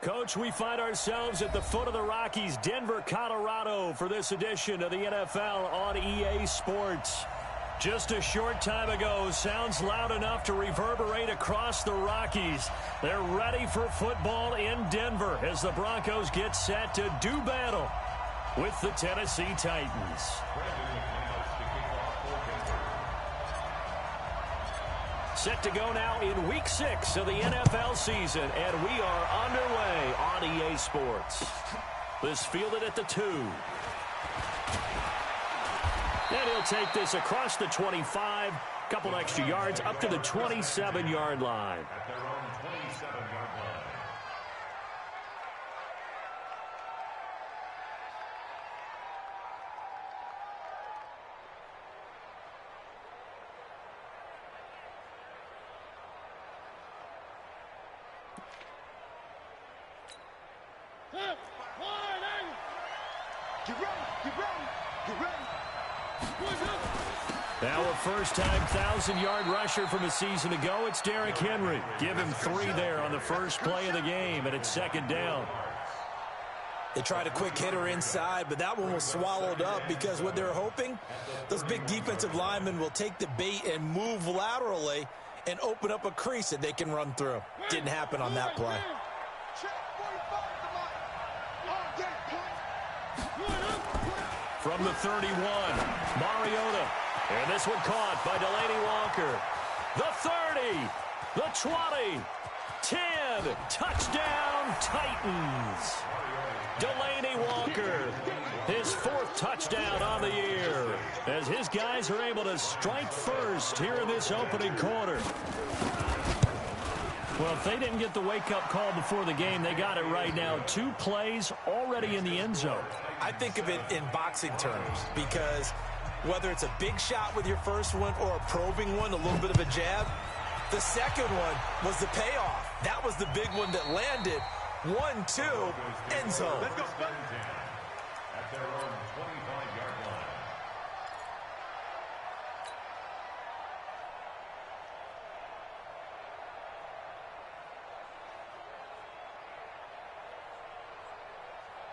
Coach, we find ourselves at the foot of the Rockies, Denver, Colorado, for this edition of the NFL on EA Sports. Just a short time ago, sounds loud enough to reverberate across the Rockies. They're ready for football in Denver as the Broncos get set to do battle with the Tennessee Titans. Set to go now in Week 6 of the NFL season, and we are underway on EA Sports. This fielded at the 2. And he'll take this across the 25, couple extra yards up to the 27-yard line. At their own 27-yard line. Now a first-time 1,000-yard rusher from a season ago, it's Derrick Henry. Give him 3 there on the first play of the game, and it's second down. They tried a quick hitter inside, but that one was swallowed up because what they're hoping, those big defensive linemen will take the bait and move laterally and open up a crease that they can run through. Didn't happen on that play. From the 31, Mariota. And this one caught by Delanie Walker. The 30, the 20, 10, touchdown Titans. Delanie Walker, his 4th touchdown on the year, as his guys are able to strike first here in this opening quarter. Well, if they didn't get the wake-up call before the game, they got it right now. 2 plays already in the end zone. I think of it in boxing terms because whether it's a big shot with your first one or a probing one, a little bit of a jab, the second one was the payoff. That was the big one that landed. 1-2, end zone. Let's go. At their own 25-yard line.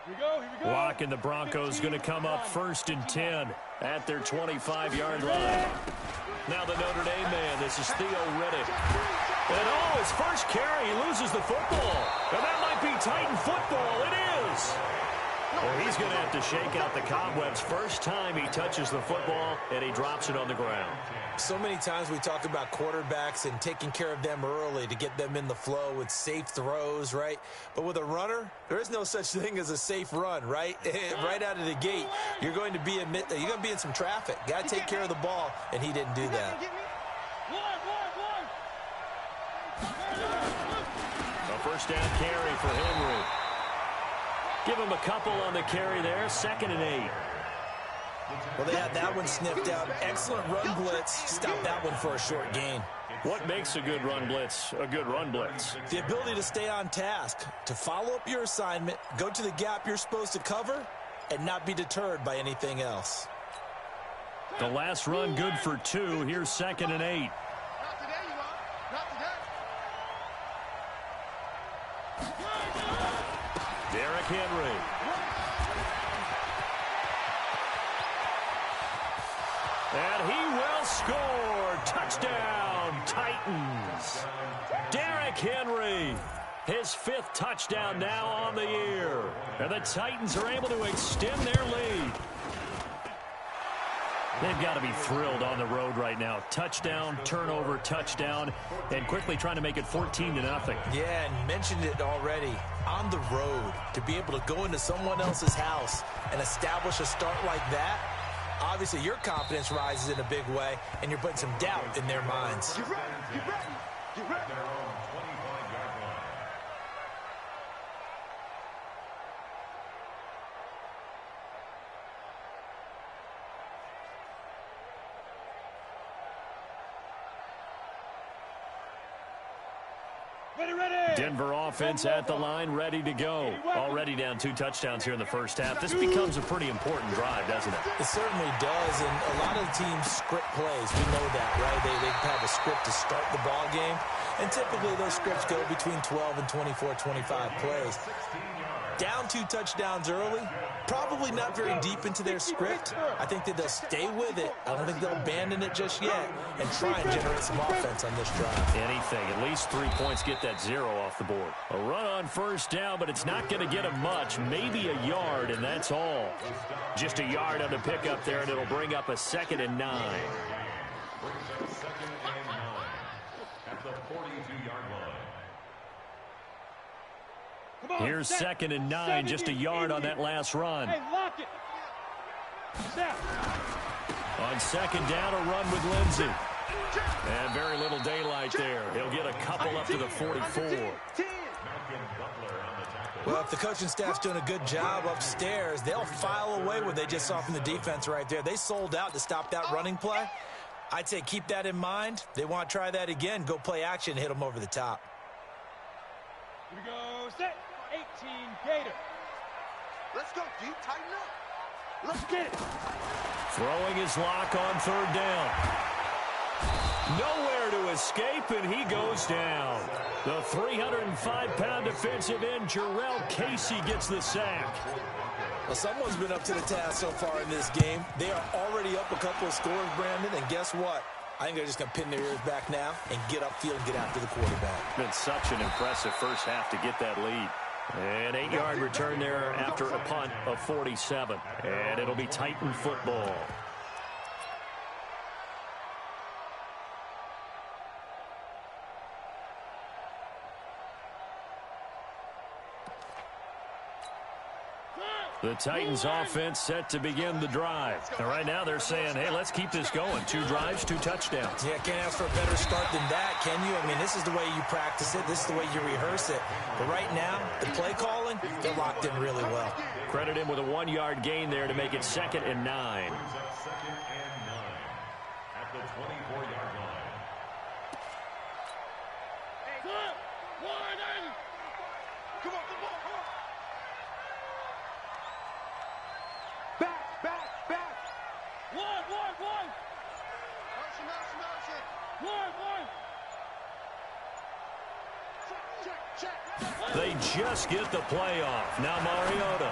Here we go. Lock and the Broncos going to come up 1st and 10 at their 25-yard line. Now the Notre Dame man, this is Theo Riddick. And his first carry, he loses the football. And that might be Titan football. It is. Well, he's going to have to shake out the cobwebs first time he touches the football, and he drops it on the ground. So many times we talk about quarterbacks and taking care of them early to get them in the flow with safe throws, right? But with a runner, there is no such thing as a safe run, right? Right out of the gate, you're going to be in some traffic. Got to take care of the ball, and he didn't do that. A first down carry for Henry. Give him a couple on the carry there, 2nd and 8. Well, they had that one sniffed out. Excellent run blitz. Stop that one for a short gain. What makes a good run blitz a good run blitz? The ability to stay on task, to follow up your assignment, go to the gap you're supposed to cover, and not be deterred by anything else. The last run good for 2. Here's 2nd and 8. Not today, you are. Not today. Derrick Henry. And he will score. Touchdown, Titans. Derrick Henry, his 5th touchdown now on the year. And the Titans are able to extend their lead. They've got to be thrilled on the road right now. Touchdown, turnover, touchdown, and quickly trying to make it 14-0. Yeah, and mentioned it already. On the road, to be able to go into someone else's house and establish a start like that, obviously your confidence rises in a big way, and you're putting some doubt in their minds. Get ready. Get ready. Get ready. Their own 25-yard line. Denver offense at the line, ready to go. Already down 2 touchdowns here in the first half. This becomes a pretty important drive, doesn't it? It certainly does, and a lot of the teams script plays. We know that, right? They have a script to start the ball game, and typically those scripts go between 12 and 24, 25 plays. Down 2 touchdowns early, probably not very deep into their script. I think that they'll stay with it. I don't think they'll abandon it just yet and try and generate some offense on this drive. Anything, at least 3 points, get that 0 off the board. A run on first down, but it's not going to get them much, maybe a yard, and that's all. Just a yard on the pickup there, and it'll bring up a 2nd and 9. At the 42-yard line. Here's 2nd and 9, just a yard on that last run. Hey, lock it. On 2nd down, a run with Lindsey. And very little daylight there. He'll get a couple up to the 44. Well, if the coaching staff's doing a good job upstairs, they'll file away what they just saw from the defense right there. They sold out to stop that running play. I'd say keep that in mind. They want to try that again. Go play action, hit them over the top. Here we go, set. 18 Gator. Let's go, D. Tighten up. Let's get it. Throwing his lock on 3rd down. Nowhere to escape, and he goes down. The 305-pound defensive end, Jarrell Casey, gets the sack. Well, someone's been up to the task so far in this game. They are already up a couple of scores, Brandon, and guess what? I think they're just going to pin their ears back now and get upfield and get after the quarterback. Been such an impressive first half to get that lead. An 8-yard return there after a punt of 47. And it'll be Titan football. The Titans offense set to begin the drive. And right now they're saying, hey, let's keep this going. 2 drives, 2 touchdowns. Yeah, can't ask for a better start than that, can you? I mean, this is the way you practice it. This is the way you rehearse it. But right now, the play calling, they're locked in really well. Credit him with a 1-yard gain there to make it 2nd and 9. At the 24-yard line. Come on, come on, come on. Back. One. Motion. Check. They just get the play off. Now Mariota.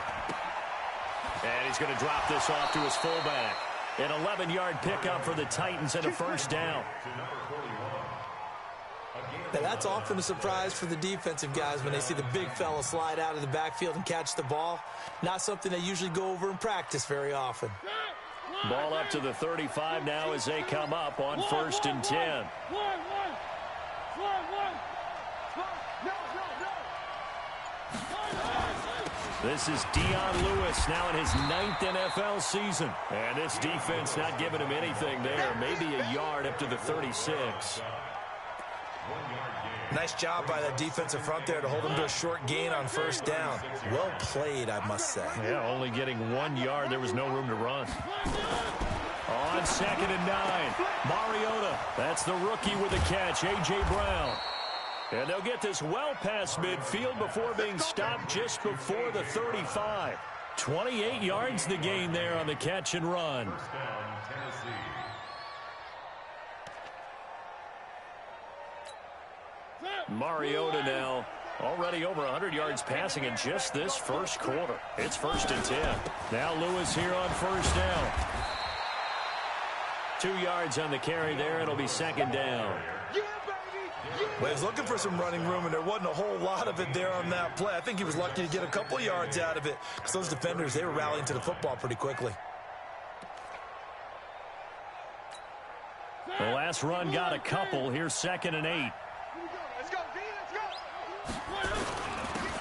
And he's going to drop this off to his fullback. An 11-yard pickup for the Titans and a 1st down. Now, that's often a surprise for the defensive guys when they see the big fella slide out of the backfield and catch the ball. Not something they usually go over in practice very often. Ball up to the 35 now as they come up on 1st and 10. One. This is Dion Lewis now in his 9th NFL season. And this defense not giving him anything there. Maybe a yard up to the 36. Nice job by that defensive front there to hold him to a short gain on 1st down. Well played, I must say. Yeah, only getting 1 yard. There was no room to run. On 2nd and 9, Mariota. That's the rookie with the catch, A.J. Brown. And they'll get this well past midfield before being stopped just before the 35. 28 yards the gain there on the catch and run. First down, Tennessee. Mariota now already over 100 yards passing in just this first quarter. It's 1st and 10. Now Lewis here on 1st down. 2 yards on the carry there. It'll be 2nd down. Well, he was looking for some running room, and there wasn't a whole lot of it there on that play. I think he was lucky to get a couple yards out of it because those defenders, they were rallying to the football pretty quickly. The last run got a couple. Here's 2nd and 8. Let's go, D. Let's go.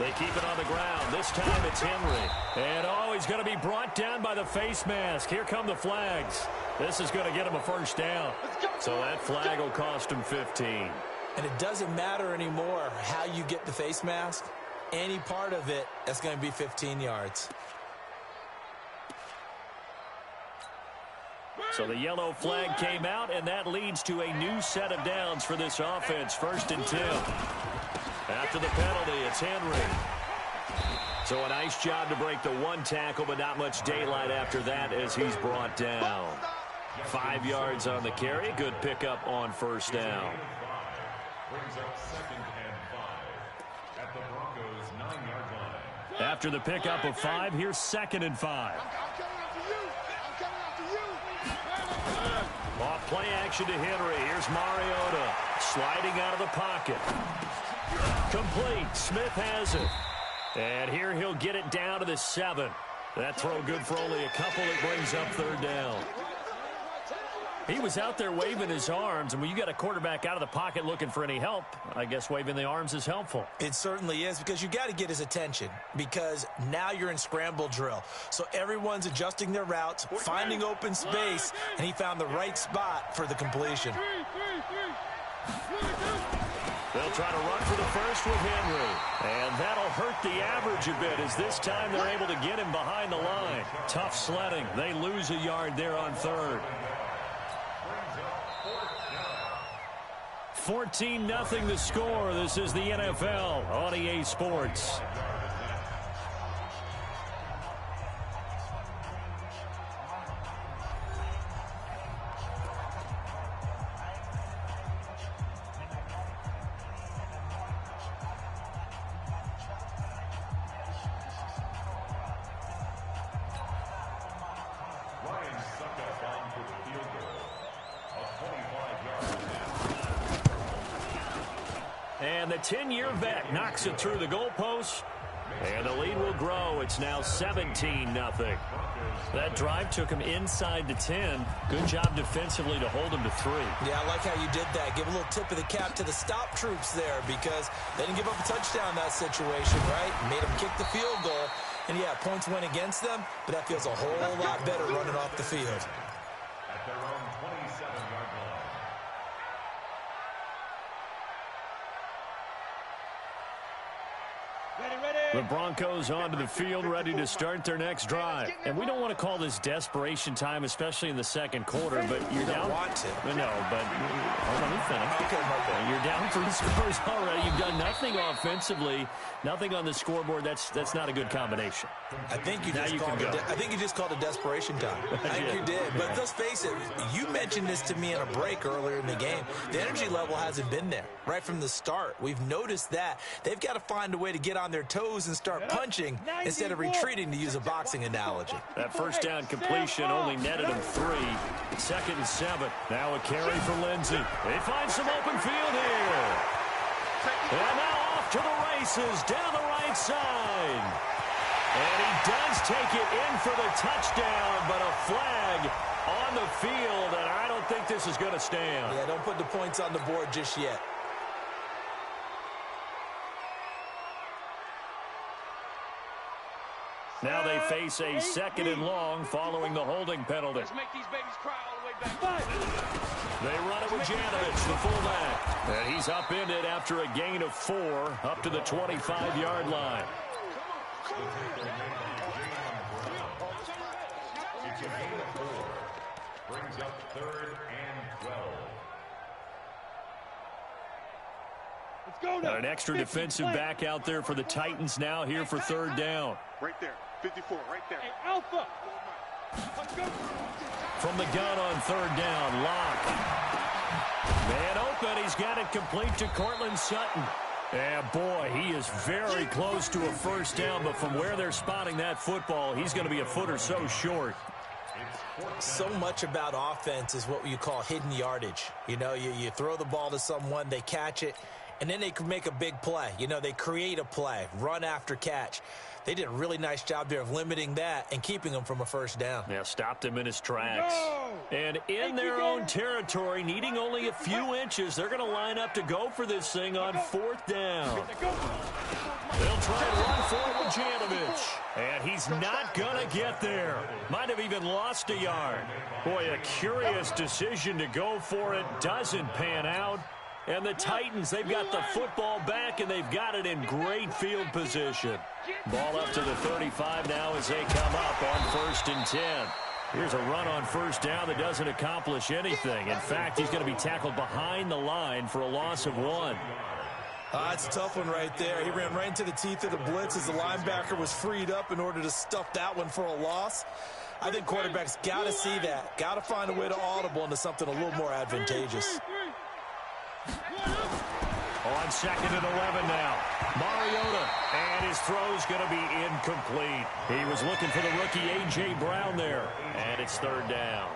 They keep it on the ground. This time it's Henry. And, he's going to be brought down by the face mask. Here come the flags. This is going to get him a 1st down. So that flag will cost him 15. And it doesn't matter anymore how you get the face mask. Any part of it, that's going to be 15 yards. So the yellow flag came out, and that leads to a new set of downs for this offense. 1st and 10. After the penalty, it's Henry. So a nice job to break the one tackle, but not much daylight after that as he's brought down. 5 yards on the carry. Good pickup on first down. Brings up 2nd and 5 at the Broncos' 9-yard line. After the pickup of 5, here's 2nd and 5. Off play action to Henry. Here's Mariota sliding out of the pocket. Complete. Smith has it. And here he'll get it down to the 7. That throw good for only a couple. It brings up 3rd down. He was out there waving his arms, and when you got a quarterback out of the pocket looking for any help, I guess waving the arms is helpful. It certainly is, because you got to get his attention, because now you're in scramble drill. So everyone's adjusting their routes, finding open space, and he found the right spot for the completion. They'll try to run for the first with Henry. And that'll hurt the average a bit, as this time they're able to get him behind the line. Tough sledding. They lose a yard there on 3rd. 14-0 the score. This is the NFL on EA Sports. And the 10-year vet knocks it through the goalpost. And the lead will grow. It's now 17-0. That drive took him inside the 10. Good job defensively to hold him to 3. Yeah, I like how you did that. Give a little tip of the cap to the stop troops there, because they didn't give up a touchdown in that situation, right? Made them kick the field goal. And, yeah, points went against them, but that feels a whole lot better running off the field. At their own 27-yard line. The Broncos onto the field, ready to start their next drive. And we don't want to call this desperation time, especially in the second quarter, but you're down. Want to. No, but hold on, let me finish. Okay, Marco. You're down 3 scores already. You've done nothing offensively, nothing on the scoreboard. That's not a good combination. I think you just called it desperation time. I think you did. But let's face it, you mentioned this to me in a break earlier in the game. The energy level hasn't been there right from the start. We've noticed that. They've got to find a way to get on their toes and start punching instead of retreating, to use a boxing analogy. That first down completion only netted him 3. 2nd and 7. Now a carry for Lindsey. They find some open field here. And now off to the races down the right side. And he does take it in for the touchdown, but a flag on the field, and I don't think this is going to stand. Yeah, don't put the points on the board just yet. Now they face a 2nd and long following the holding penalty. Let's make these babies cry all the way back. They run it with Janovich, the fullback. And he's upended after a gain of 4 up to the 25-yard line. It's a gain of 4. Brings up 3rd and 12. Let's go now. An extra defensive back out there for the Titans now here for 3rd down. Right there. 54, right there. Hey, Alpha. Let's go. From the gun on 3rd down, Locke. Man open, he's got it complete to Cortland Sutton. And boy, he is very close to a first down, but from where they're spotting that football, he's going to be a foot or so short. So much about offense is what you call hidden yardage. You know, you throw the ball to someone, they catch it, and then they can make a big play. You know, they create a play, run after catch. They did a really nice job there of limiting that and keeping him from a first down. Yeah, stopped him in his tracks. And in their own territory, needing only a few inches, they're going to line up to go for this thing on 4th down. They'll try and run for it with Janovich. And he's not going to get there. Might have even lost a yard. Boy, a curious decision to go for it. Doesn't pan out. And the Titans, they've got the football back, and they've got it in great field position. Ball up to the 35 now as they come up on 1st and 10. Here's a run on 1st down that doesn't accomplish anything. In fact, he's going to be tackled behind the line for a loss of 1. It's a tough one right there. He ran right into the teeth of the blitz as the linebacker was freed up in order to stuff that one for a loss. I think quarterbacks got to see that. Got to find a way to audible into something a little more advantageous. On 2nd and 11 now. Mariota, and his throw's going to be incomplete. He was looking for the rookie A.J. Brown there, and it's 3rd down.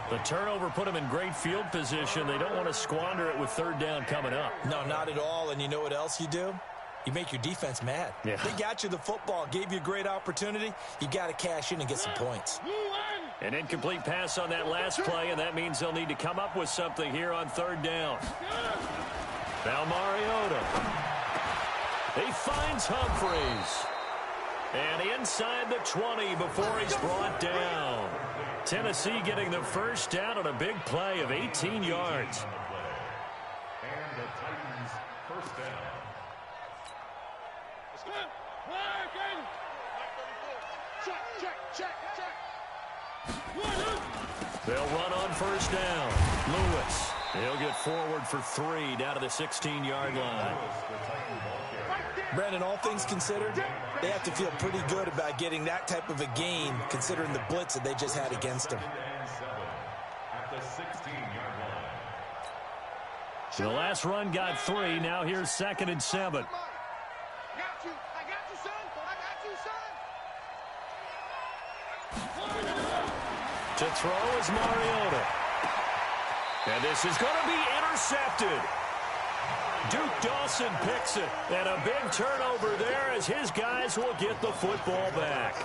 The turnover put him in great field position. They don't want to squander it with 3rd down coming up. No, not at all. And you know what else you do? You make your defense mad. Yeah. They got you the football, gave you a great opportunity. You got to cash in and get some points. An incomplete pass on that last play, and that means they'll need to come up with something here on 3rd down. Now Mariota. He finds Humphreys. And inside the 20 before he's brought down. Tennessee getting the first down on a big play of 18 yards. And the Titans first down. They'll run on first down. Lewis. He'll get forward for 3 down to the 16-yard line. Brandon, all things considered, they have to feel pretty good about getting that type of a gain considering the blitz that they just had against them. At the 16-yard line. The last run got 3. Now here's 2nd and 7. I got you, son. To throw is Mariota. And this is going to be intercepted. Duke Dawson picks it. And a big turnover there as his guys will get the football back.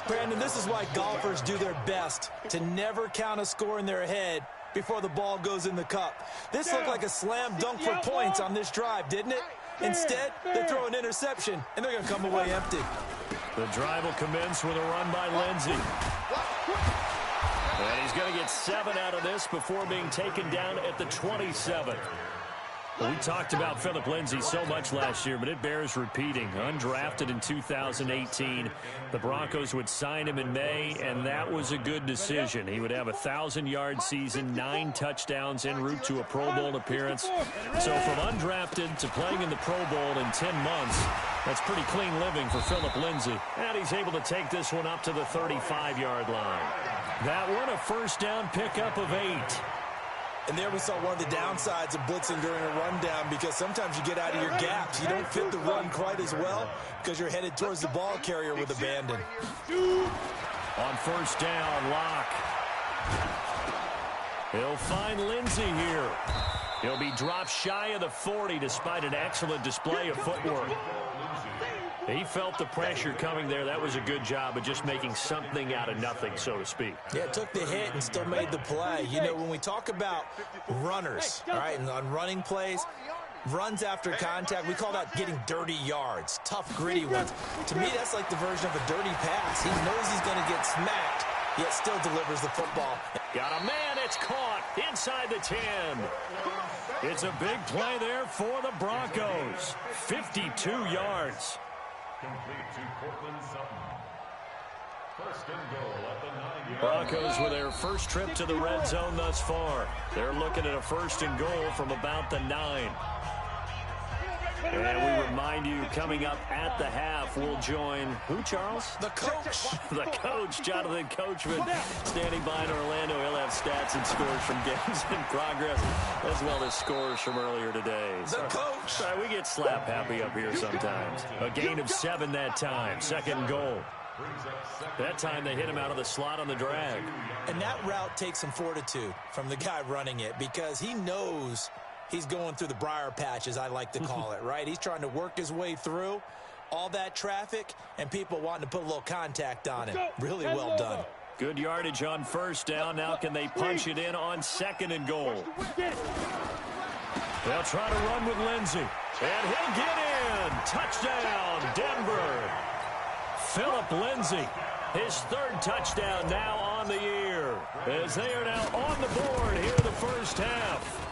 Brandon, this is why golfers do their best to never count a score in their head before the ball goes in the cup. This looked like a slam dunk for points on this drive, didn't it? Instead, they throw an interception, and they're going to come away empty. The drive will commence with a run by Lindsey. And he's going to get 7 out of this before being taken down at the 27. Well, we talked about Phillip Lindsay so much last year, but it bears repeating. Undrafted in 2018. The Broncos would sign him in May, and that was a good decision. He would have a 1,000-yard season, 9 touchdowns en route to a Pro Bowl appearance. So from undrafted to playing in the Pro Bowl in 10 months, that's pretty clean living for Phillip Lindsay. And he's able to take this one up to the 35-yard line. That one, a first down pickup of 8. And there we saw one of the downsides of blitzing during a rundown because sometimes you get out of your gaps. You don't fit the run quite as well because you're headed towards the ball carrier with abandon. On first down, Locke. He'll find Lindsey here. He'll be dropped shy of the 40 despite an excellent display of footwork. He felt the pressure coming there. That was a good job of just making something out of nothing, so to speak. Yeah, took the hit and still made the play. You know, when we talk about runners, all right, and on running plays, runs after contact, we call that getting dirty yards, tough, gritty ones. To me, that's like the version of a dirty pass. He knows he's going to get smacked, yet still delivers the football. Got a man, it's caught inside the 10. It's a big play there for the Broncos. 52 yards. Complete to Cortland Sutton. First and goal at the 9-yard Broncos with their first trip to the red zone thus far. They're looking at a first and goal from about the 9. And we remind you, coming up at the half, we'll join who, Charles? The coach. The coach, Jonathan Coachman, standing by in Orlando. He'll have stats and scores from games in progress, as well as scores from earlier today. The coach. Sorry, we get slap happy up here sometimes. A gain of 7 that time. Second and goal. That time they hit him out of the slot on the drag. And that route takes some fortitude from the guy running it because he knows he's going through the briar patch, as I like to call it, right? He's trying to work his way through all that traffic and people wanting to put a little contact on him. Really well done. Good yardage on first down. Now can they punch it in on second and goal? They'll try to run with Lindsey. And he'll get in. Touchdown, Denver. Phillip Lindsay, his 3rd touchdown now on the year. As they are now on the board here in the first half.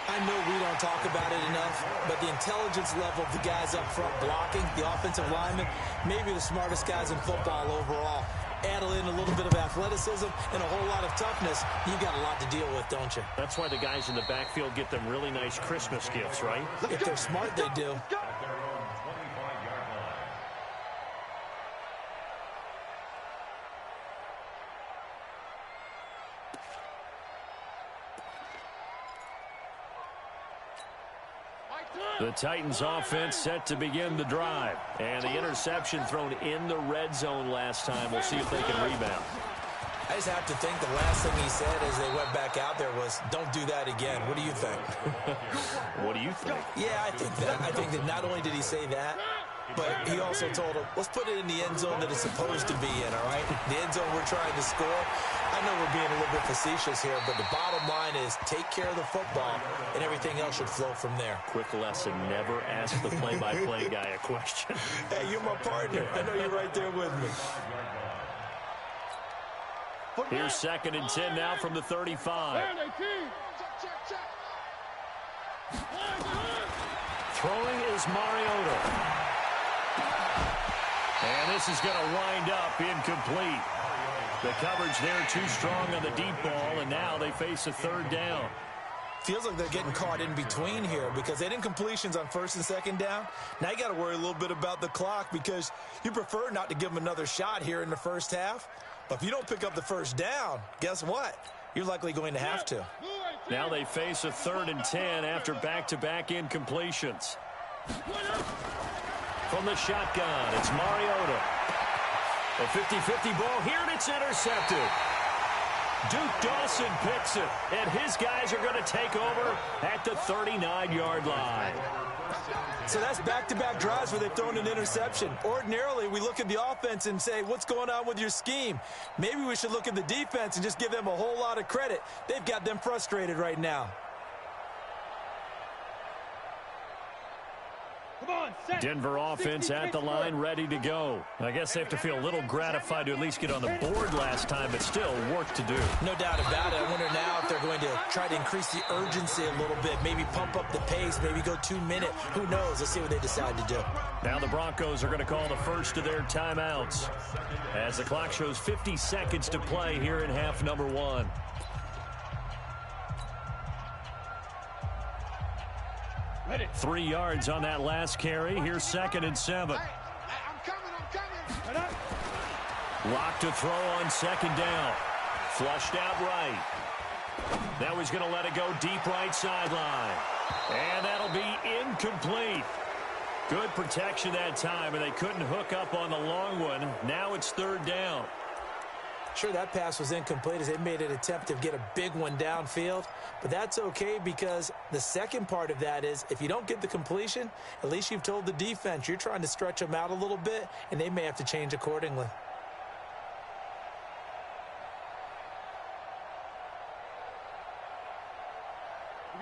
I know we don't talk about it enough, but the intelligence level of the guys up front blocking, the offensive linemen, maybe the smartest guys in football overall. add in a little bit of athleticism and a whole lot of toughness, you've got a lot to deal with, don't you? That's why the guys in the backfield get them really nice Christmas gifts, right? If they're smart, they do. At their own 25-yard line. The Titans offense set to begin the drive. And the interception thrown in the red zone last time. We'll see if they can rebound. I just have to think the last thing he said as they went back out there was, don't do that again. What do you think? What do you think? Yeah, I think that. I think that not only did he say that, but he also told him, let's put it in the end zone that it's supposed to be in, all right? The end zone we're trying to score. I know we're being a little bit facetious here, but the bottom line is take care of the football, and everything else should flow from there. Quick lesson, never ask the play-by-play guy a question. Hey, you're my partner. I know you're right there with me. Here's 2nd and 10 now from the 35. Throwing is Mariota. And this is going to wind up incomplete. The coverage there too strong on the deep ball, and now they face a 3rd down. Feels like they're getting caught in between here because they didn't completions on 1st and 2nd down. Now you got to worry a little bit about the clock because you prefer not to give them another shot here in the first half. But if you don't pick up the 1st down, guess what? You're likely going to have to. Now they face a 3rd and 10 after back-to-back incompletions. From the shotgun, it's Mariota. A 50-50 ball here, and it's intercepted. Duke Dawson picks it, and his guys are going to take over at the 39-yard line. So that's back-to-back drives where they've thrown an interception. Ordinarily, we look at the offense and say, what's going on with your scheme? Maybe we should look at the defense and just give them a whole lot of credit. They've got them frustrated right now. Denver offense at the line, ready to go. I guess they have to feel a little gratified to at least get on the board last time, but still work to do. No doubt about it. I wonder now if they're going to try to increase the urgency a little bit, maybe pump up the pace, maybe go 2-minute. Who knows? Let's see what they decide to do. Now the Broncos are going to call the first of their timeouts as the clock shows 50 seconds to play here in half number 1. Ready. 3 yards on that last carry. Here's 2nd and 7. I'm coming. Lock to throw on 2nd down. Flushed out right. Now he's going to let it go deep right sideline. And that'll be incomplete. Good protection that time, and they couldn't hook up on the long one. Now it's 3rd down. Sure, that pass was incomplete as they made an attempt to get a big one downfield, but that's okay because the second part of that is if you don't get the completion, at least you've told the defense you're trying to stretch them out a little bit, and they may have to change accordingly.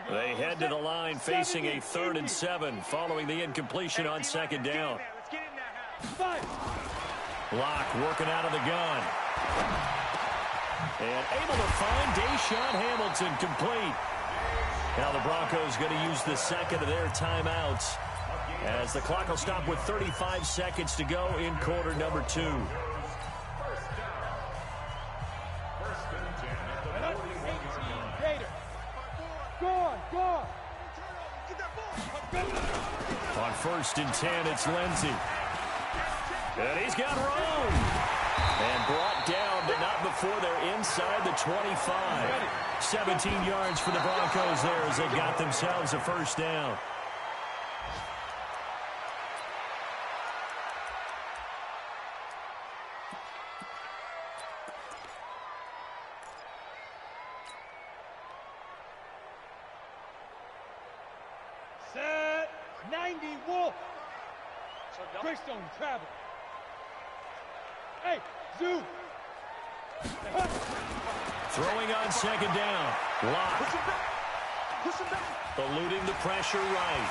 They head to the line facing a 3rd and 7 following the incompletion on 2nd down. Lock working out of the gun. And able to find Deshaun Hamilton complete. Now the Broncos going to use the 2nd of their timeouts as the clock will stop with 35 seconds to go in quarter number 2. On 1st and 10, it's Lindsey. And he's got room. And brought down, but not before they're inside the 25. 17 yards for the Broncos there as they got themselves a 1st down. Set 90 Wolf. Greystone travel. Hey, Zoo. Throwing on 2nd down. Lock. Eluding the pressure right.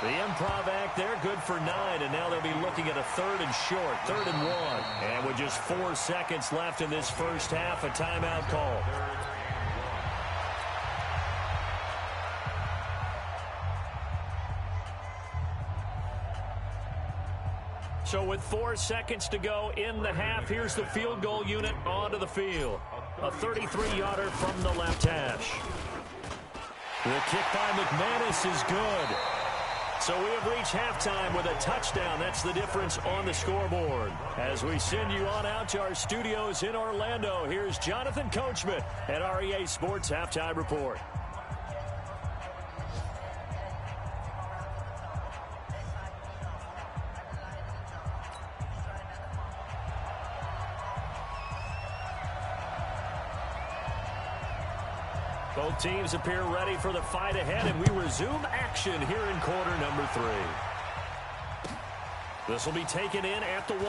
The improv act there, good for 9, and now they'll be looking at a 3rd and short, 3rd and 1. And with just 4 seconds left in this first half, a timeout call. So with 4 seconds to go in the half, here's the field goal unit onto the field. A 33-yarder from the left hash. The kick by McManus is good. So we have reached halftime with a touchdown. That's the difference on the scoreboard. As we send you on out to our studios in Orlando, here's Jonathan Coachman at REA Sports Halftime Report. Both teams appear ready for the fight ahead, and we resume action here in quarter number 3. This will be taken in at the 1.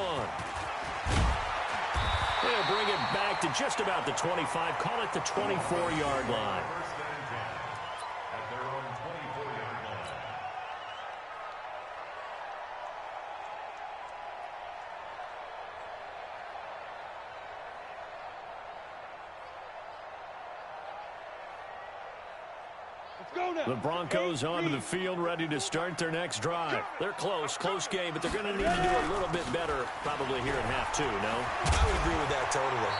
They'll bring it back to just about the 25, call it the 24-yard line. At their own 24-yard line. The Broncos onto the field, ready to start their next drive. They're close game, but they're going to need to do a little bit better probably here in half 2, no? I would agree with that totally.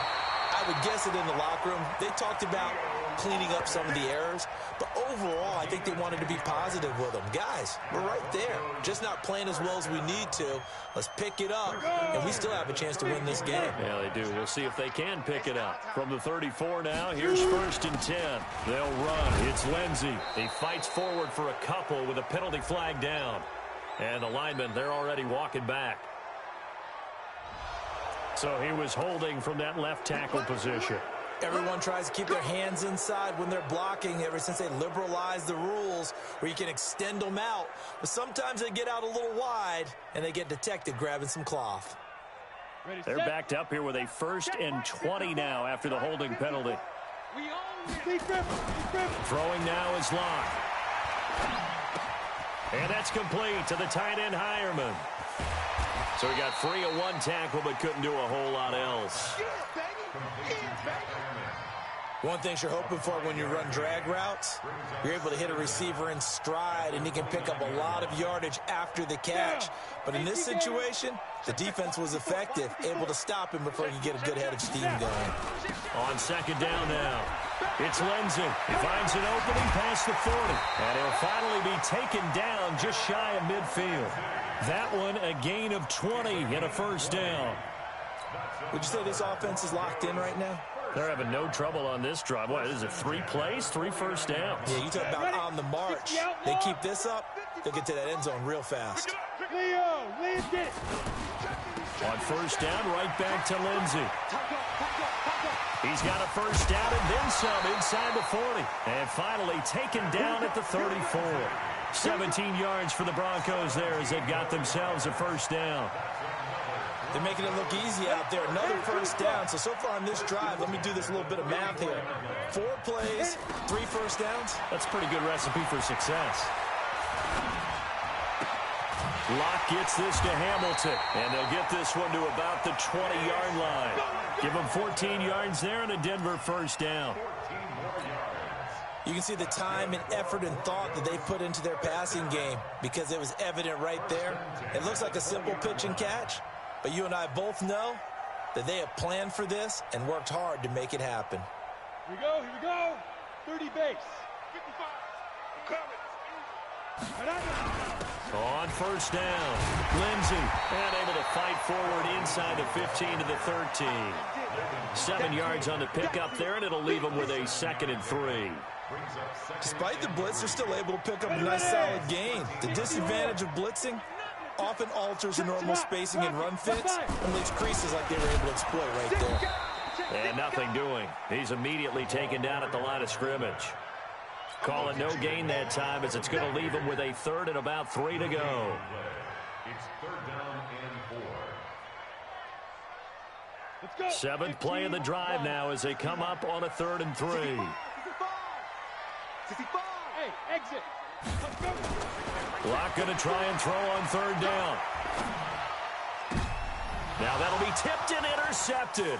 I would guess it in the locker room. They talked about cleaning up some of the errors, but overall, I think they wanted to be positive with them. Guys, we're right there. Just not playing as well as we need to. Let's pick it up, and we still have a chance to win this game. Yeah, they do. We'll see if they can pick it up. From the 34 now, here's 1st and 10. They'll run. It's Lindsey. He fights forward for a couple with a penalty flag down. And the linemen, they're already walking back. So he was holding from that left tackle position. Everyone tries to keep their hands inside when they're blocking ever since they liberalized the rules where you can extend them out. But sometimes they get out a little wide, and they get detected grabbing some cloth. They're backed up here with a 1st and 20 now after the holding penalty. Throwing now is Locke. And that's complete to the tight end, Hireman. So he got free of 1 tackle but couldn't do a whole lot else. One thing you're hoping for when you run drag routes, you're able to hit a receiver in stride, and he can pick up a lot of yardage after the catch. But in this situation, the defense was effective, able to stop him before he could get a good head of steam going. On 2nd down now, it's Lindsey. He finds an opening past the 40, and he'll finally be taken down just shy of midfield. That one, a gain of 20 and a 1st down. Would you say this offense is locked in right now? They're having no trouble on this drive. What is it, 3 plays, 3 first downs? Yeah, you talk about on the march. They keep this up, they'll get to that end zone real fast. On 1st down, right back to Lindsey. He's got a 1st down and then some inside the 40. And finally taken down at the 34. 17 yards for the Broncos there as they've got themselves a 1st down. They're making it look easy out there. Another 1st down. So far on this drive, let me do this little bit of math here. 4 plays, 3 1st downs. That's a pretty good recipe for success. Locke gets this to Hamilton, and they'll get this one to about the 20-yard line. Give them 14 yards there and a Denver 1st down. You can see the time and effort and thought that they put into their passing game because it was evident right there. It looks like a simple pitch and catch, but you and I both know that they have planned for this and worked hard to make it happen. Here we go. 30 base. 55. On 1st down, Lindsey unable to fight forward inside the 15 to the 13. 7 yards on the pickup there, and it'll leave them with a 2nd and 3. Despite the blitz, they're still able to pick up a nice solid gain. The disadvantage of blitzing often alters the normal spacing and run fits and leaves creases like they were able to exploit right there. And nothing doing. He's immediately taken down at the line of scrimmage. Call it no gain that time as it's going to leave him with a 3rd and about 3 to go. It's 3rd down and 4. 7th play of the drive now as they come up on a 3rd and 3. Hey, exit. Locke going to try and throw on 3rd down. Now that'll be tipped and intercepted.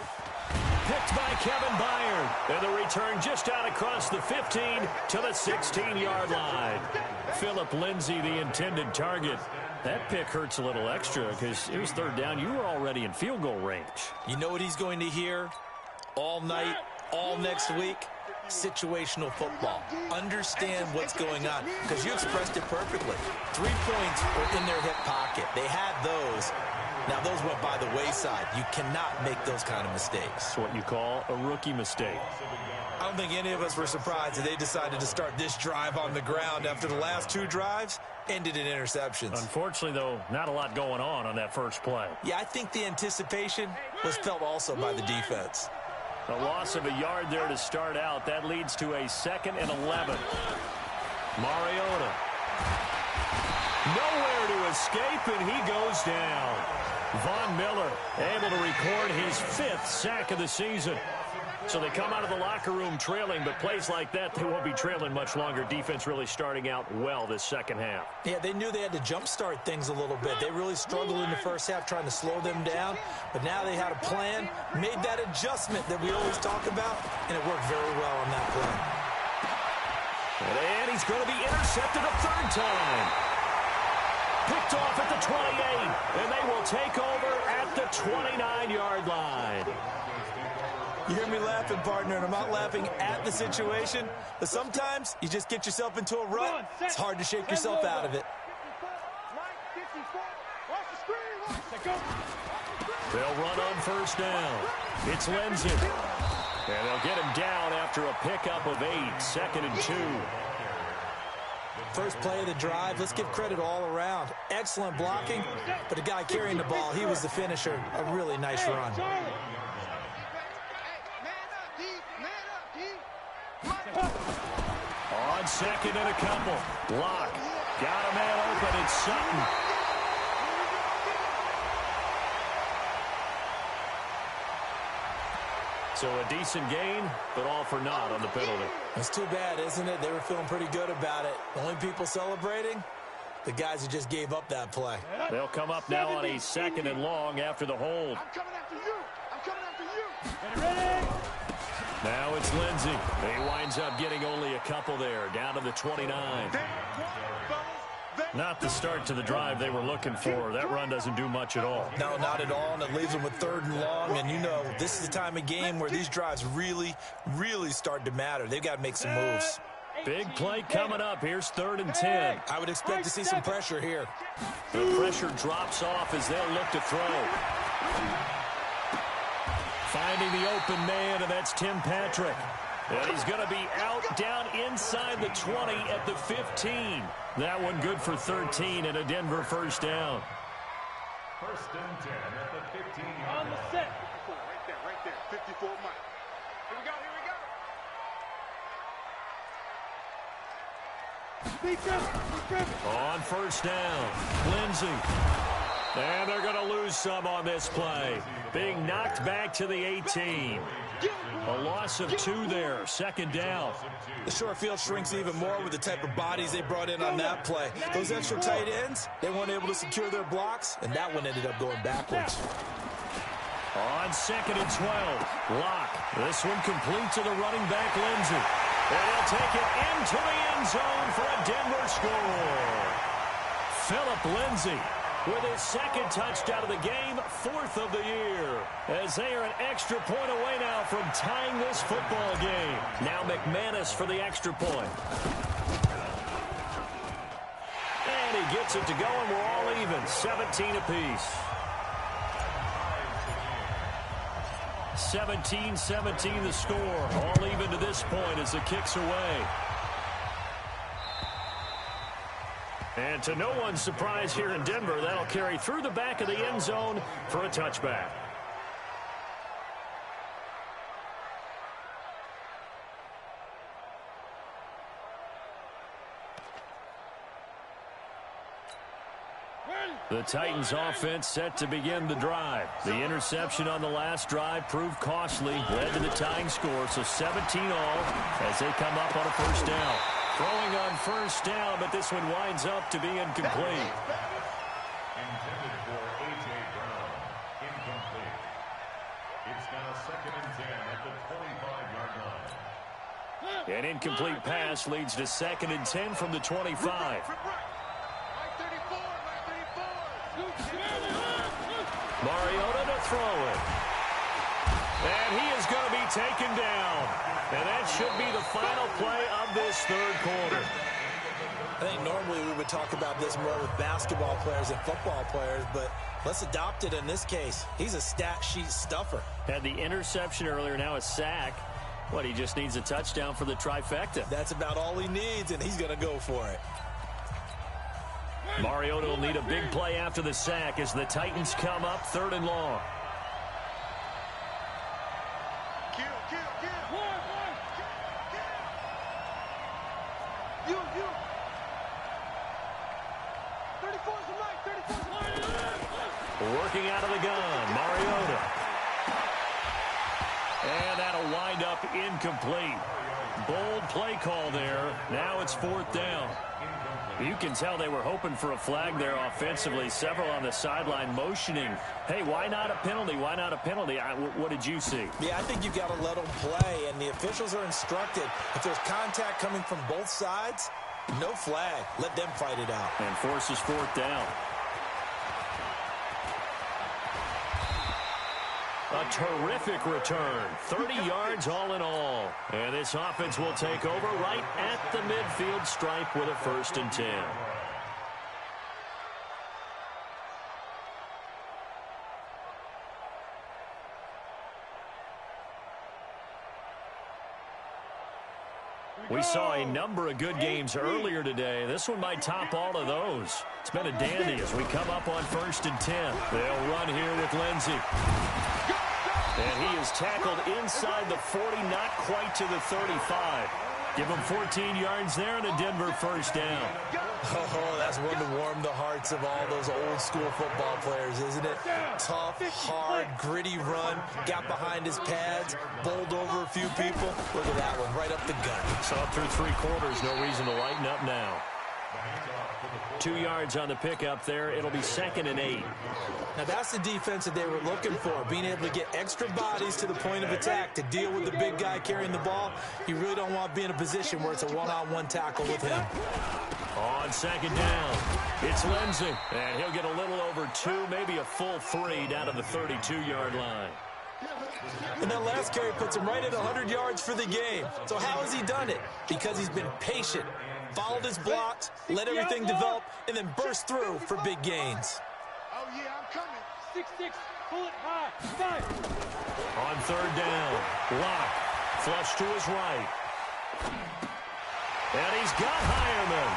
Picked by Kevin Byard. And the return just out across the 15 to the 16-yard line. Philip Lindsay, the intended target. That pick hurts a little extra because it was third down. You were already in field goal range. You know what he's going to hear all night, all next week? Situational football. Understand what's going on, because you expressed it perfectly. 3 points were in their hip pocket. They had those. Now, those went by the wayside. You cannot make those kind of mistakes. That's what you call a rookie mistake. I don't think any of us were surprised that they decided to start this drive on the ground after the last 2 drives ended in interceptions. Unfortunately, though, not a lot going on that first play. Yeah, I think the anticipation was felt also by the defense. A loss of a yard there to start out. That leads to a 2nd and 11. Mariota. Nowhere to escape, and he goes down. Von Miller able to record his 5th sack of the season. So they come out of the locker room trailing, but plays like that, they won't be trailing much longer. Defense really starting out well this second half. Yeah, they knew they had to jumpstart things a little bit. They really struggled in the first half trying to slow them down, but now they had a plan, made that adjustment that we always talk about, and it worked very well on that play. And he's going to be intercepted a 3rd time. Picked off at the 28, and they will take over at the 29-yard line. You hear me laughing, partner, and I'm not laughing at the situation, but sometimes you just get yourself into a rut. It's hard to shake yourself out of it. They'll run on 1st down. It's Lindsay. And they'll get him down after a pickup of 8, 2nd and 2. First play of the drive, let's give credit all around. Excellent blocking, but the guy carrying the ball, he was the finisher. A really nice run. On 2nd and a couple. Lock. Got a man open. It's Sutton. So a decent gain, but all for naught on the penalty. It's too bad, isn't it? They were feeling pretty good about it. The only people celebrating, the guys who just gave up that play. They'll come up now on a 2nd and long after the hold. I'm coming after you. I'm coming after you. Ready? Now it's Lindsay. He winds up getting only a couple there, down to the 29. Not the start to the drive they were looking for. That run doesn't do much at all. No, not at all, and it leaves them with 3rd and long. And, you know, this is the time of game where these drives really, really start to matter. They've got to make some moves. Big play coming up. Here's 3rd and 10. I would expect to see some pressure here. The pressure drops off as they'll look to throw. Finding the open man, and that's Tim Patrick. And he's going to be out down inside the 20 at the 15. That one good for 13 and a Denver 1st down. 1st and 10 at the 15-yard On the line. set. Right there. 54 Mike. Here we go. Defense. On 1st down, Lindsay. And they're going to lose some on this play. Being knocked back to the 18. A loss of 2 there, 2nd down. The short field shrinks even more with the type of bodies they brought in on that play. Those extra tight ends, they weren't able to secure their blocks, and that one ended up going backwards. On 2nd and 12, Lock. This one complete to the running back, Lindsay. And he'll take it into the end zone for a Denver score. Philip Lindsay with his 2nd touchdown of the game, 4th of the year. As they are an extra point away now from tying this football game. Now McManus for the extra point. And he gets it to go, and we're all even, 17 apiece. 17-17 the score. All even to this point as the kick's away. And to no one's surprise here in Denver, that'll carry through the back of the end zone for a touchback. The Titans offense set to begin the drive. The interception on the last drive proved costly, led to the tying score, so 17 all as they come up on a 1st down. Throwing on 1st down, but this one winds up to be incomplete. Intended for A.J. Brown. Incomplete. It It's now 2nd and 10 at the 25-yard line. An incomplete pass leads to 2nd and 10 from the 25. Mariota to throw it. And he is going to be taken down. And that should be the final play of this third quarter. I think normally we would talk about this more with basketball players and football players, but let's adopt it in this case. He's a stat sheet stuffer. Had the interception earlier, now a sack. What, he just needs a touchdown for the trifecta. That's about all he needs, and he's going to go for it. Mariota will need a big play after the sack as the Titans come up 3rd and long. Working out of the gun, Mariota. And that'll wind up incomplete. Bold play call there. Now it's 4th down. You can tell they were hoping for a flag there offensively. Several on the sideline motioning. Hey, why not a penalty? Why not a penalty? What did you see? Yeah, I think you've got to let them play, and the officials are instructed. If there's contact coming from both sides, no flag. Let them fight it out. And forces 4th down. A terrific return. 30 yards all in all. And this offense will take over right at the midfield stripe with a 1st and 10. We saw a number of good games earlier today. This one might top all of those. It's been a dandy as we come up on 1st and 10. They'll run here with Lindsey. And he is tackled inside the 40, not quite to the 35. Give him 14 yards there and a Denver 1st down. Oh, that's one to warm the hearts of all those old school football players, isn't it? Tough, hard, gritty run, got behind his pads, bowled over a few people. Look at that one, right up the gut. So up through 3 quarters, no reason to lighten up now. 2 yards on the pickup there. It'll be 2nd and 8. Now that's the defense that they were looking for, being able to get extra bodies to the point of attack to deal with the big guy carrying the ball. You really don't want to be in a position where it's a one-on-one tackle with him. On 2nd down, it's Lindsey. And he'll get a little over 2, maybe a full 3 down to the 32-yard line. And that last carry puts him right at 100 yards for the game. So how has he done it? Because he's been patient, followed his blocks, let everything develop, and then burst through for big gains. Oh, yeah, I'm coming. 6-6, pull it high, 5. On 3rd down, Locke, flush to his right. And he's got Hireman.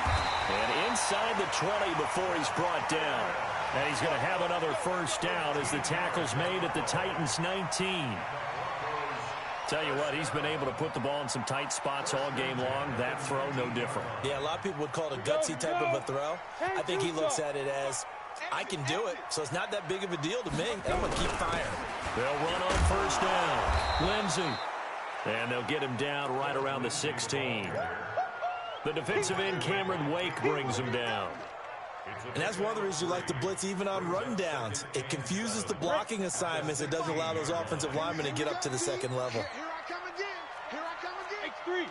And inside the 20 before he's brought down. And he's going to have another 1st down as the tackle's made at the Titans' 19. Tell you what, he's been able to put the ball in some tight spots all game long. That throw, no different. Yeah, a lot of people would call it a gutsy type of a throw. I think he looks at it as, I can do it, so it's not that big of a deal to me, and I'm going to keep firing. They'll run on 1st down. Lindsey. And they'll get him down right around the 16. The defensive end, Cameron Wake, brings him down. And that's one of the reasons you like to blitz even on run downs. It confuses the blocking assignments. It doesn't allow those offensive linemen to get up to the 2nd level. Here I come again. Here I come again. X3,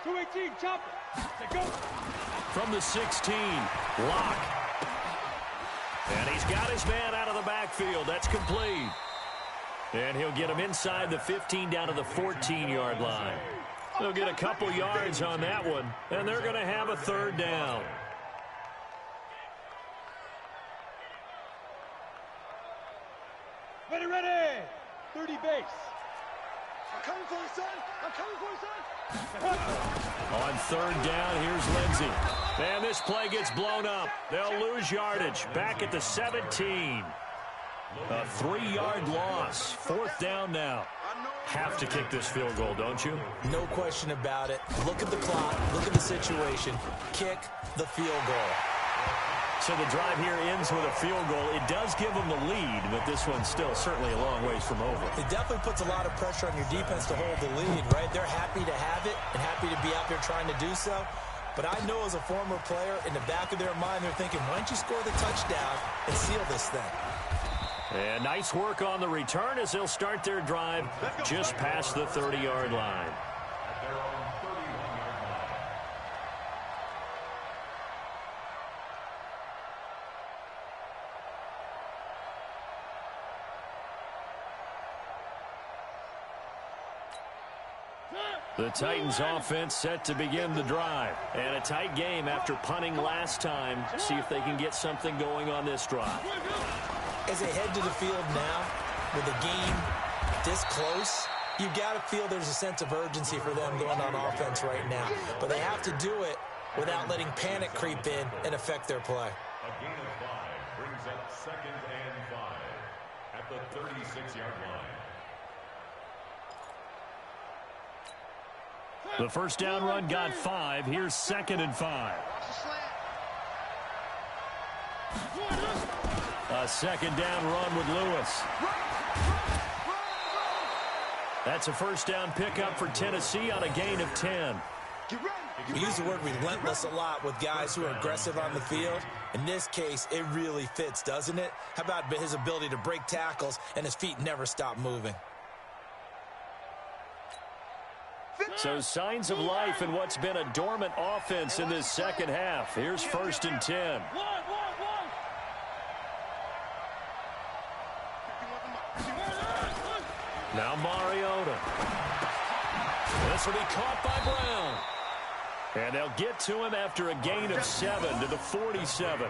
218, chop it. Go. From the 16, Locke. And he's got his man out of the backfield. That's complete. And he'll get him inside the 15 down to the 14-yard line. They'll get a couple yards on that one, and they're going to have a 3rd down. Ready. 30 base. I'm coming for you, son. I'm coming for you, son. On 3rd down, here's Lindsey. And this play gets blown up. They'll lose yardage. Back at the 17. A 3-yard loss. 4th down now. Have to kick this field goal, don't you? No question about it. Look at the clock. Look at the situation. Kick the field goal. So the drive here ends with a field goal. It does give them the lead, but this one's still certainly a long ways from over. It definitely puts a lot of pressure on your defense to hold the lead, right? They're happy to have it and happy to be out there trying to do so. But I know as a former player, in the back of their mind, they're thinking, why don't you score the touchdown and seal this thing? And nice work on the return as they'll start their drive just past the 30-yard line. At their own 31-yard line. The Titans offense set to begin the drive. And a tight game after punting last time. See if they can get something going on this drive. As they head to the field now, with the game this close, you've got to feel there's a sense of urgency for them going on offense right now. But they have to do it without letting panic creep in and affect their play. A gain of 5 brings up 2nd and 5 at the 36-yard line. The first down run got 5. Here's 2nd and 5. A second down run with Lewis. That's a first down pickup for Tennessee on a gain of 10. We use the word relentless a lot with guys who are aggressive on the field. In this case, it really fits, doesn't it? How about his ability to break tackles and his feet never stop moving? So signs of life in what's been a dormant offense in this second half. Here's 1st and 10. Now Mariota. This will be caught by Brown. And they'll get to him after a gain of 7 to the 47.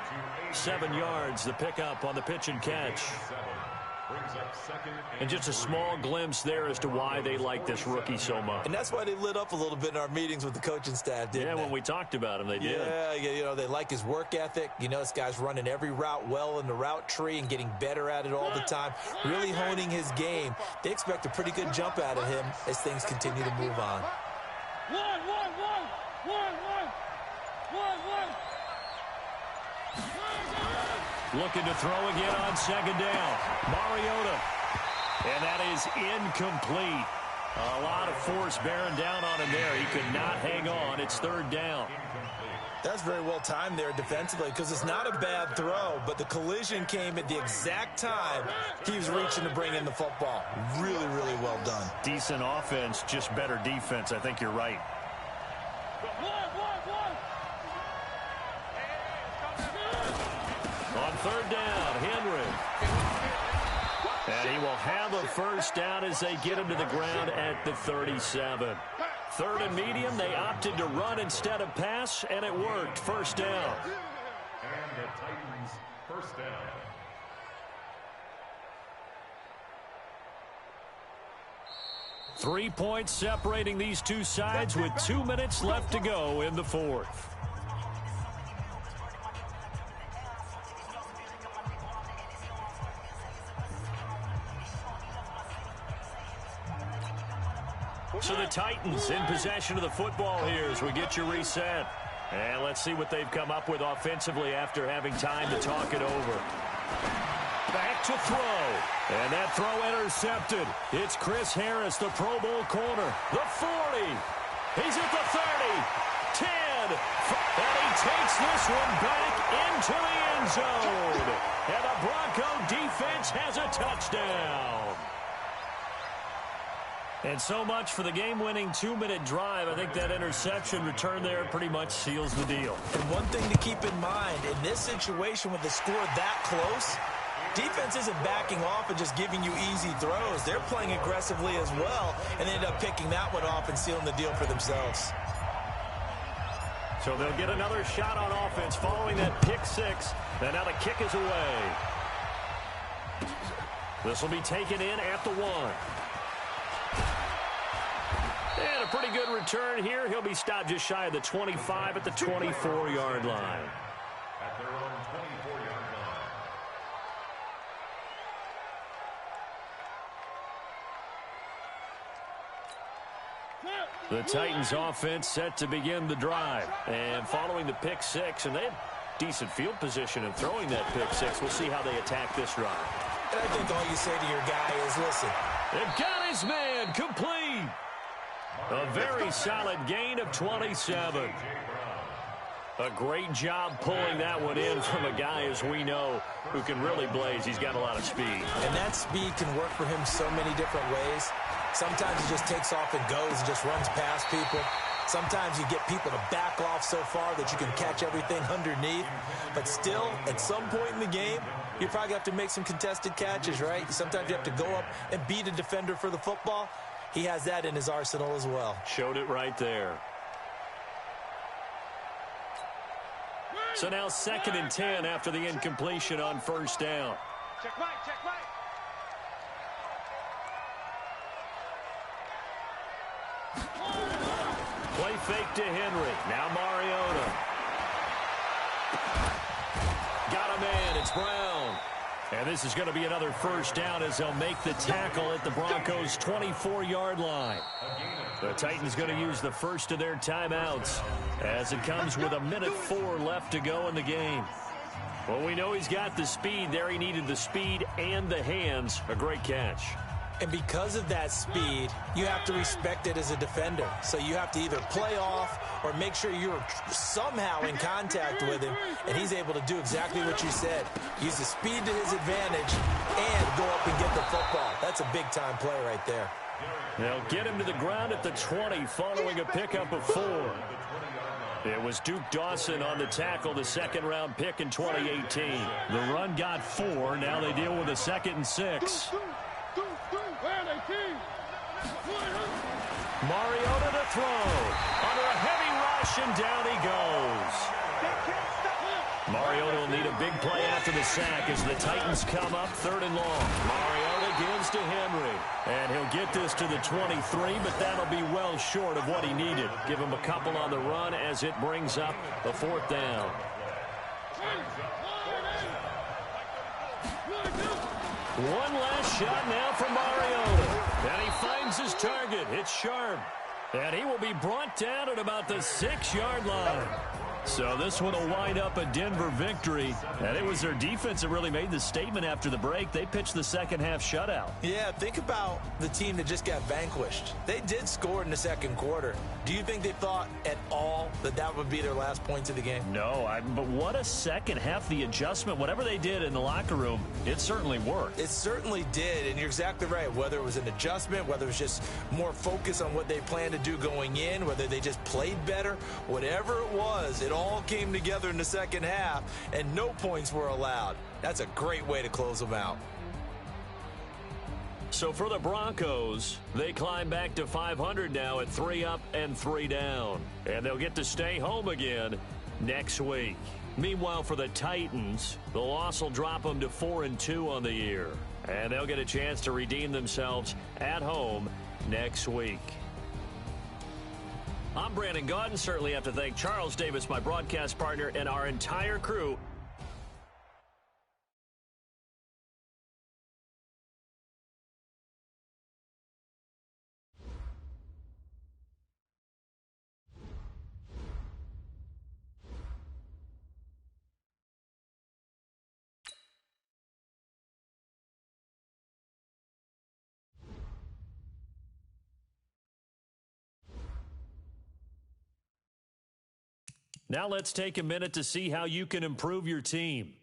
7 yards, the pickup on the pitch and catch. And just a small glimpse there as to why they like this rookie so much. And that's why they lit up a little bit in our meetings with the coaching staff, didn't they? Yeah, when we talked about him, they did. Yeah, you know, they like his work ethic. You know, this guy's running every route well in the route tree and getting better at it all the time, really honing his game. They expect a pretty good jump out of him as things continue to move on. Looking to throw again on 2nd down. Mariota. And that is incomplete. A lot of force bearing down on him there. He could not hang on. It's 3rd down. That's very well timed there defensively because it's not a bad throw, but the collision came at the exact time he was reaching to bring in the football. Really, really well done. Decent offense, just better defense. I think you're right. On 3rd down, Henry. And he will have a first down as they get him to the ground at the 37. 3rd and medium, they opted to run instead of pass, and it worked. First down. And the Titans first down. Three points separating these two sides with 2 minutes left to go in the 4th. So the Titans in possession of the football here as we get you reset. And let's see what they've come up with offensively after having time to talk it over. Back to throw. And that throw intercepted. It's Chris Harris, the Pro Bowl corner. The 40. He's at the 30. 10. And he takes this one back into the end zone. And the Bronco defense has a touchdown. And so much for the game-winning 2-minute drive. I think that interception return there pretty much seals the deal. And one thing to keep in mind, in this situation with the score that close, defense isn't backing off and just giving you easy throws. They're playing aggressively as well, and they end up picking that one off and sealing the deal for themselves. So they'll get another shot on offense following that pick six. And now the kick is away. This will be taken in at the 1. And a pretty good return here. He'll be stopped just shy of the 25 at the 24-yard line. At their own 24-yard line. The Titans offense set to begin the drive. And following the pick six, and they had decent field position in throwing that pick six. We'll see how they attack this drive. And I think all you say to your guy is, listen. They've got his man complete. A very solid gain of 27. A great job pulling that one in from a guy, as we know, who can really blaze. He's got a lot of speed. And that speed can work for him so many different ways. Sometimes he just takes off and goes and just runs past people. Sometimes you get people to back off so far that you can catch everything underneath. But still, at some point in the game, you probably have to make some contested catches, right? Sometimes you have to go up and beat a defender for the football. He has that in his arsenal as well. Showed it right there. So now 2nd and 10 after the incompletion on 1st down. Check right, check right. Play fake to Henry. Now Mariota. Got a man. It's Brown. And this is going to be another 1st down as they'll make the tackle at the Broncos' 24-yard line. The Titans going to use the first of their timeouts as it comes with 1:04 left to go in the game. Well, we know he's got the speed there. He needed the speed and the hands. A great catch. And because of that speed, you have to respect it as a defender. So you have to either play off or make sure you're somehow in contact with him, and he's able to do exactly what you said. Use the speed to his advantage and go up and get the football. That's a big-time play right there. They'll get him to the ground at the 20 following a pickup of 4. It was Duke Dawson on the tackle, the 2nd-round pick in 2018. The run got 4. Now they deal with a 2nd and 6. Mariota to throw. Under a heavy rush, and down he goes. Mariota will need a big play after the sack as the Titans come up 3rd and long. Mariota gives to Henry. And he'll get this to the 23, but that'll be well short of what he needed. Give him a couple on the run as it brings up the 4th down. One last shot now from Mariota. And he finds his target. It's Sharp. And he will be brought down at about the 6-yard line. So this one will wind up a Denver victory. And it was their defense that really made the statement after the break. They pitched the second-half shutout. Yeah, think about the team that just got vanquished. They did score in the 2nd quarter. Do you think they thought at all that that would be their last points of the game? No, but what a second half. The adjustment, whatever they did in the locker room, it certainly worked. It certainly did, and you're exactly right. Whether it was an adjustment, whether it was just more focus on what they planned to do going in, whether they just played better, whatever it was, it all came together in the 2nd half, and no points were allowed. That's a great way to close them out. So for the Broncos, they climb back to 500 now at 3 up and 3 down. And they'll get to stay home again next week. Meanwhile, for the Titans, the loss will drop them to 4-2 on the year. And they'll get a chance to redeem themselves at home next week. I'm Brandon Gaudin. Certainly have to thank Charles Davis, my broadcast partner, and our entire crew. Now let's take a minute to see how you can improve your team.